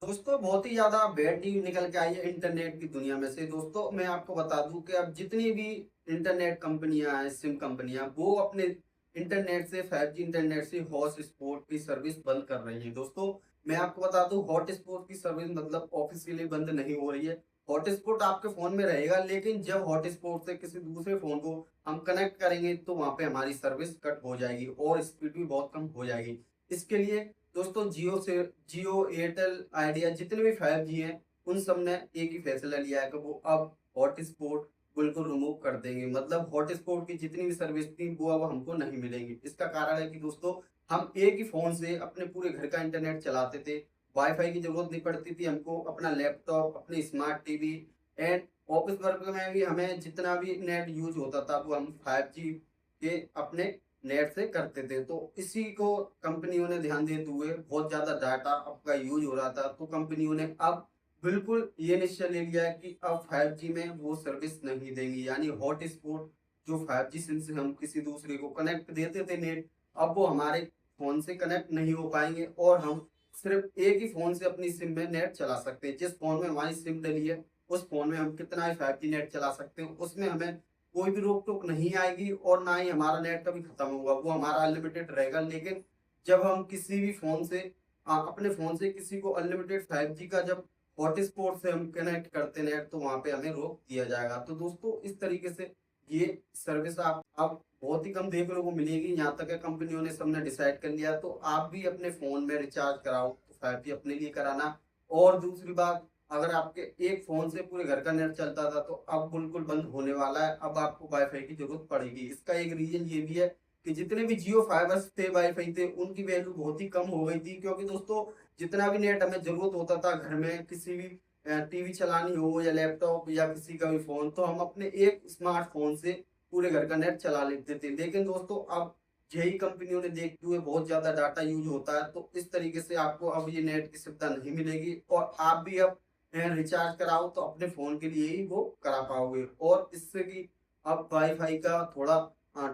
दोस्तों बहुत ही ज़्यादा बैड न्यूज़ निकल के आई है इंटरनेट की दुनिया में से। दोस्तों मैं आपको बता दूं कि अब जितनी भी इंटरनेट कंपनियां हैं, सिम कंपनियां, वो अपने इंटरनेट से 5G इंटरनेट से हॉटस्पॉट की सर्विस बंद कर रही हैं। दोस्तों मैं आपको बता दूं, हॉटस्पॉट की सर्विस मतलब ऑफिशियली बंद नहीं हो रही है। हॉटस्पॉट आपके फ़ोन में रहेगा, लेकिन जब हॉटस्पॉट से किसी दूसरे फ़ोन को हम कनेक्ट करेंगे तो वहाँ पे हमारी सर्विस कट हो जाएगी और स्पीड भी बहुत कम हो जाएगी। इसके लिए दोस्तों जियो, एयरटेल, आइडिया जितने भी 5G हैं, उन सब ने एक ही फैसला लिया है कि वो अब हॉटस्पॉट बिल्कुल रिमूव कर देंगे। मतलब हॉटस्पॉट की जितनी भी सर्विस थी वो अब हमको नहीं मिलेंगी। इसका कारण है कि दोस्तों हम एक ही फ़ोन से अपने पूरे घर का इंटरनेट चलाते थे। वाई-फाई की ज़रूरत नहीं पड़ती थी हमको। अपना लैपटॉप, अपनी smart TV and office work में भी हमें जितना भी नेट यूज़ होता था वो हम 5G के अपने नेट से करते थे। तो इसी को कंपनियों ने ध्यान देते हुए बहुत ज़्यादा डाटा आपका यूज़ हो रहा था, तो कंपनियों ने अब बिल्कुल ये निश्चय ले लिया है कि अब 5G में वो सर्विस नहीं देंगी। यानी हॉटस्पॉट जो 5G सिम से हम किसी दूसरे को कनेक्ट देते थे नेट, अब वो हमारे फ़ोन से कनेक्ट नहीं हो पाएँगे और हम सिर्फ़ एक ही फ़ोन से अपनी सिम में नेट चला सकते हैं। जिस फ़ोन में हमारी सिम डली है, उस फ़ोन में हम कितना ही 5G नेट चला सकते हैं। उसमें हमें कोई भी रोक-टोक नहीं आएगी और ना ही हमारा नेट कभी खत्म होगा, वो हमारा अनलिमिटेड रहेगा। लेकिन जब हम किसी भी फ़ोन से अपने फ़ोन से किसी को अनलिमिटेड 5G का जब हॉटस्पॉट से हम कनेक्ट करते हैं नेट, तो वहाँ पे हमें रोक दिया जाएगा। तो दोस्तों इस तरीके से ये सर्विस आप अब बहुत ही कम देखने को मिलेगी। यहाँ तक है कंपनियों ने सबने डिसाइड कर लिया, तो आप भी अपने फ़ोन में रिचार्ज कराओ, तो 5G अपने लिए कराना। और दूसरी बात, अगर आपके एक फ़ोन से पूरे घर का नेट चलता था, तो अब बिल्कुल बंद होने वाला है। अब आपको वाई-फाई की ज़रूरत पड़ेगी। इसका एक रीज़न ये भी है कि जितने भी जियो फाइबर्स थे, वाई-फाई थे, उनकी वैल्यू बहुत ही कम हो गई थी। क्योंकि दोस्तों जितना भी नेट हमें ज़रूरत होता था घर में, किसी भी टीवी चलानी हो या लैपटॉप या किसी का भी फ़ोन, तो हम अपने एक स्मार्टफ़ोन से पूरे घर का नेट चला लेते थे। लेकिन दोस्तों अब यही कंपनियों ने देखते हुए बहुत ज़्यादा डाटा यूज़ होता है, तो इस तरीके से आपको अब ये नेट की सुविधा नहीं मिलेगी और आप भी अब रिचार्ज कराओ तो अपने फ़ोन के लिए ही वो करा पाओगे। और इससे कि अब वाई-फाई का थोड़ा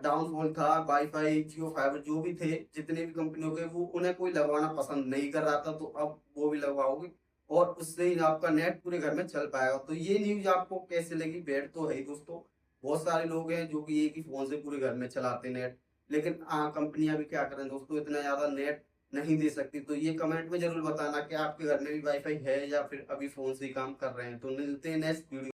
डाउनफॉल था। वाई-फाई, जियो फाइबर जो भी थे, जितने भी कंपनियों के, वो उन्हें कोई लगवाना पसंद नहीं कर रहा था, तो अब वो भी लगवाओगे और उससे ही आपका नेट पूरे घर में चल पाएगा। तो ये न्यूज़ आपको कैसी लगी? बैड तो है ही दोस्तों। बहुत सारे लोग हैं जो कि एक ही फ़ोन से पूरे घर में चलाते हैं नेट। लेकिन कंपनियाँ भी क्या करें दोस्तों, इतना ज़्यादा नेट नहीं दे सकती। तो ये कमेंट में ज़रूर बताना कि आपके घर में भी वाई-फाई है या फिर अभी फ़ोन से ही काम कर रहे हैं। तो मिलते हैं नेक्स्ट वीडियो